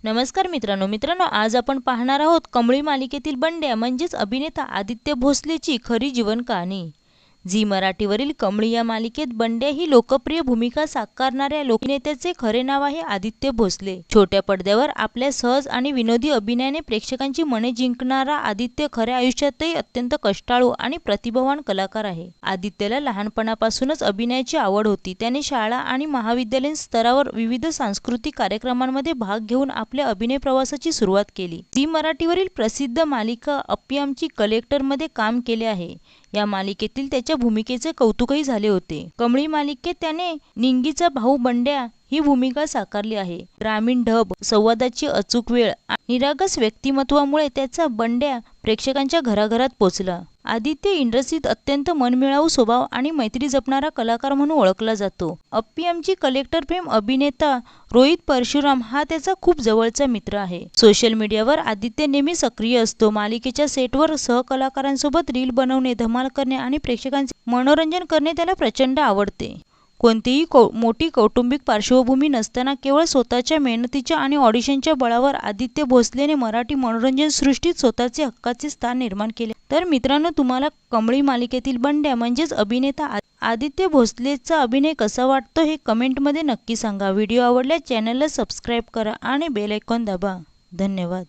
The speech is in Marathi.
नमस्कार मित्रांनो, आज आपण पाहणार आहोत कमळी मालिकेतील बंड्या म्हणजेच अभिनेता आदित्य भोसलेची खरी जीवन कहाणी। झी मराठीवरील कमळी या मालिकेत बंड्या ही लोकप्रिय भूमिका साकारणाऱ्या लोकनेत्याचे खरे नाव आहे आदित्य भोसले। छोट्या पडद्यावर आपल्या सहज आणि विनोदी अभिनयाने प्रेक्षकांची मने जिंकणारा आदित्य खऱ्या आयुष्यातही अत्यंत कष्टाळू आणि प्रतिभावान कलाकार आहे। आदित्यला लहानपणापासूनच अभिनयाची आवड होती। त्याने शाळा आणि महाविद्यालयीन स्तरावर विविध सांस्कृतिक कार्यक्रमांमध्ये भाग घेऊन आपल्या अभिनय प्रवासाची सुरुवात केली। झी मराठीवरील प्रसिद्ध मालिका अप्पी आमची कलेक्टरमध्ये काम केले आहे। या मालिकेतील त्याच्या भूमिकेचे कौतुकही झाले होते। कमळी मालिकेत त्याने निंगीचा भाऊ बंड्या ही भूमिका साकारली आहे। ग्रामीण ढब, संवादाची अचूक वेळ आणि निरागस व्यक्तिमत्वामुळे त्याचा बंड्या प्रेक्षकांच्या घराघरात पोहोचला। आदित्य इंडस्ट्रीत अत्यंत मनमिळावू स्वभाव आणि मैत्री जपणारा कलाकार म्हणून ओळखला जातो। अप्पी आमची कलेक्टर फेम अभिनेता रोहित परशुराम हा त्याचा खूप जवळचा मित्र आहे। सोशल मीडियावर आदित्य नेहमी सक्रिय असतो। मालिकेच्या सेटवर सहकलाकारांसोबत रील बनवणे, धमाल करणे आणि प्रेक्षकांचे मनोरंजन करणे त्याला प्रचंड आवडते। कोणतीही मोठी कौटुंबिक पार्श्वभूमी नसताना केवळ स्वतःच्या मेहनतीच्या आणि ऑडिशनच्या बळावर आदित्य भोसलेने मराठी मनोरंजन सृष्टीत स्वतःचे हक्काचे स्थान निर्माण केले। तर मित्रांनो, तुम्हाला कमळी मालिकेतील बंड्या म्हणजेच अभिनेता आदित्य भोसलेचा अभिनय कसा वाटतो हे कमेंटमध्ये नक्की सांगा। व्हिडिओ आवडल्यास चॅनलला सबस्क्राईब करा आणि बेल आयकॉन दाबा। धन्यवाद।